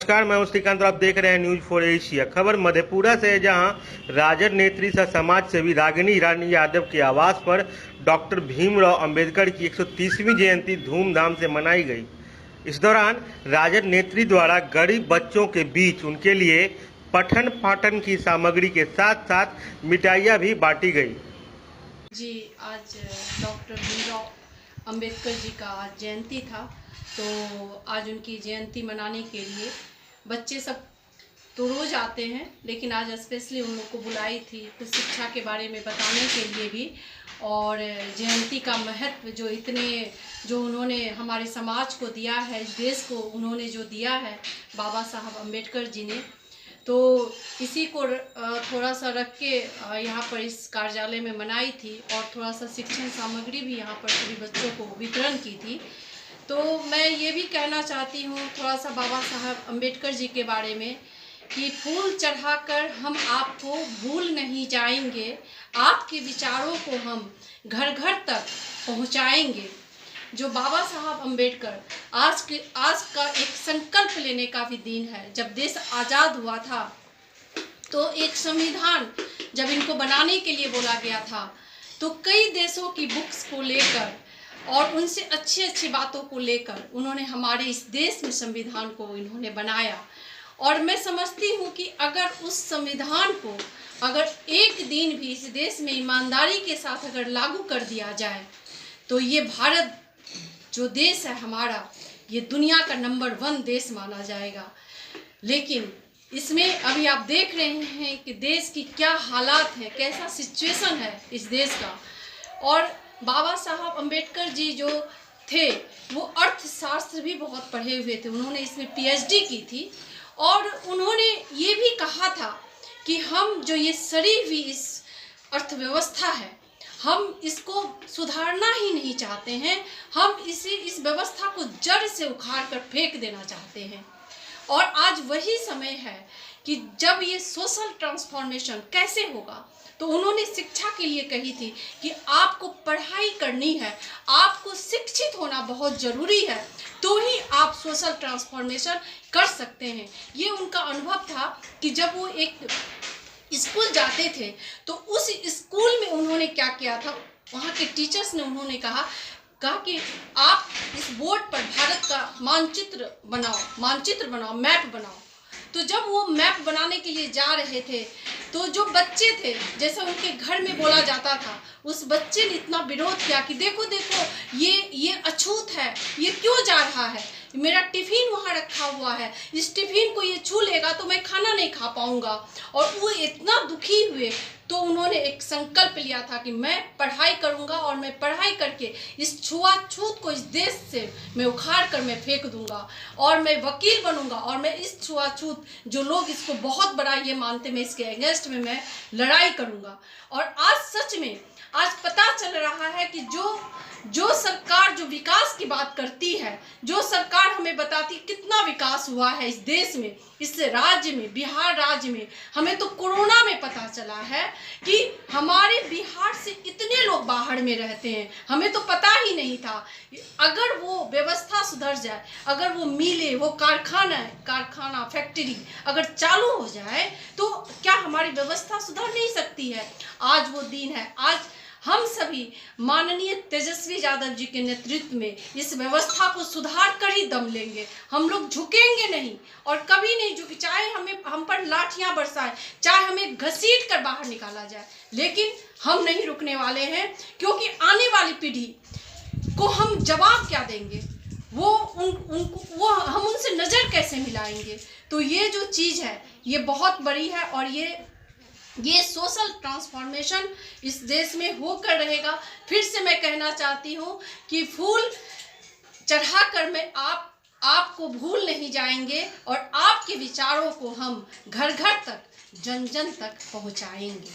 नमस्कार, मैं हूं श्रीकांत और आप देख रहे हैं न्यूज 4 एशिया। खबर मधेपुरा से है, जहां राजद नेत्री सह समाज सेवी रागिनी रानी यादव के आवास पर डॉक्टर भीमराव अंबेडकर की 130वीं जयंती धूमधाम से मनाई गई। इस दौरान राजद नेत्री द्वारा गरीब बच्चों के बीच उनके लिए पठन पाठन की सामग्री के साथ साथ मिठाइयाँ भी बांटी गई। जी, आज डॉक्टर भीमराव अंबेडकर जी का आज जयंती था, तो आज उनकी जयंती मनाने के लिए बच्चे सब तो रोज़ आते हैं, लेकिन आज स्पेशली उन लोग को बुलाई थी कुछ शिक्षा के बारे में बताने के लिए भी, और जयंती का महत्व जो उन्होंने हमारे समाज को दिया है, इस देश को उन्होंने जो दिया है बाबा साहब अम्बेडकर जी ने, तो इसी को थोड़ा सा रख के यहाँ पर इस कार्यालय में मनाई थी और थोड़ा सा शिक्षण सामग्री भी यहाँ पर सभी बच्चों को वितरण की थी। तो मैं ये भी कहना चाहती हूँ थोड़ा सा बाबा साहब अम्बेडकर जी के बारे में कि फूल चढ़ाकर हम आपको भूल नहीं जाएंगे, आपके विचारों को हम घर घर तक पहुँचाएंगे। जो बाबा साहब अम्बेडकर आज का एक संकल्प लेने का भी दिन है। जब देश आज़ाद हुआ था तो एक संविधान जब इनको बनाने के लिए बोला गया था, तो कई देशों की बुक्स को लेकर और उनसे अच्छी अच्छी बातों को लेकर उन्होंने हमारे इस देश में संविधान को इन्होंने बनाया। और मैं समझती हूँ कि अगर उस संविधान को अगर एक दिन भी इस देश में ईमानदारी के साथ अगर लागू कर दिया जाए, तो ये भारत जो देश है हमारा, ये दुनिया का नंबर 1 देश माना जाएगा। लेकिन इसमें अभी आप देख रहे हैं कि देश की क्या हालात है, कैसा सिचुएशन है इस देश का। और बाबा साहब अम्बेडकर जी जो थे वो अर्थशास्त्र भी बहुत पढ़े हुए थे, उन्होंने इसमें PhD की थी, और उन्होंने ये भी कहा था कि हम जो ये सड़ी हुई इस अर्थव्यवस्था है, हम इसको सुधारना ही नहीं चाहते हैं, हम इस व्यवस्था को जड़ से उखाड़ कर फेंक देना चाहते हैं। और आज वही समय है कि जब ये सोशल ट्रांसफॉर्मेशन कैसे होगा, तो उन्होंने शिक्षा के लिए कही थी कि आपको पढ़ाई करनी है, आपको शिक्षित होना बहुत ज़रूरी है, तो ही आप सोशल ट्रांसफॉर्मेशन कर सकते हैं। ये उनका अनुभव था कि जब वो एक स्कूल जाते थे तो उस स्कूल में उन्होंने क्या किया था, वहाँ के टीचर्स ने उन्होंने कहा कि आप इस बोर्ड पर भारत का मानचित्र बनाओ, मैप बनाओ। तो जब वो मैप बनाने के लिए जा रहे थे, तो जो बच्चे थे, जैसे उनके घर में बोला जाता था, उस बच्चे ने इतना विरोध किया कि देखो ये अछूत है, ये क्यों जा रहा है, मेरा टिफ़िन वहाँ रखा हुआ है, इस टिफ़िन को ये छू लेगा तो मैं खाना नहीं खा पाऊँगा। और वो इतना दुखी हुए, तो उन्होंने एक संकल्प लिया था कि मैं पढ़ाई करूँगा और मैं पढ़ाई करके इस छुआछूत को इस देश से मैं उखाड़ कर मैं फेंक दूँगा, और मैं वकील बनूँगा, और मैं इस छुआछूत जो लोग इसको बहुत बड़ा ये मानते, मैं इसके अगेंस्ट में मैं लड़ाई करूँगा। और आज सच में आज पता चल रहा है कि जो सरकार जो विकास की बात करती है, जो सरकार हमें बताती कितना विकास हुआ है इस देश में, इस राज्य में, बिहार राज्य में, हमें तो कोरोना में पता चला है कि हमारे बिहार से इतने लोग बाहर में रहते हैं, हमें तो पता ही नहीं था। अगर वो व्यवस्था सुधर जाए, अगर वो मिले, वो कारखाना फैक्ट्री अगर चालू हो जाए, तो क्या हमारी व्यवस्था सुधर नहीं सकती है। आज वो दिन है, आज हम सभी माननीय तेजस्वी यादव जी के नेतृत्व में इस व्यवस्था को सुधार कर ही दम लेंगे। हम लोग झुकेंगे नहीं और कभी नहीं झुके, चाहे हम पर लाठियां बरसाए, चाहे हमें घसीट कर बाहर निकाला जाए, लेकिन हम नहीं रुकने वाले हैं। क्योंकि आने वाली पीढ़ी को हम जवाब क्या देंगे, वो हम उनसे नज़र कैसे मिलाएंगे। तो ये जो चीज़ है ये बहुत बड़ी है, और ये सोशल ट्रांसफॉर्मेशन इस देश में होकर रहेगा। फिर से मैं कहना चाहती हूँ कि फूल चढ़ाकर मैं आपको भूल नहीं जाएंगे, और आपके विचारों को हम घर घर तक, जन जन तक पहुँचाएंगे।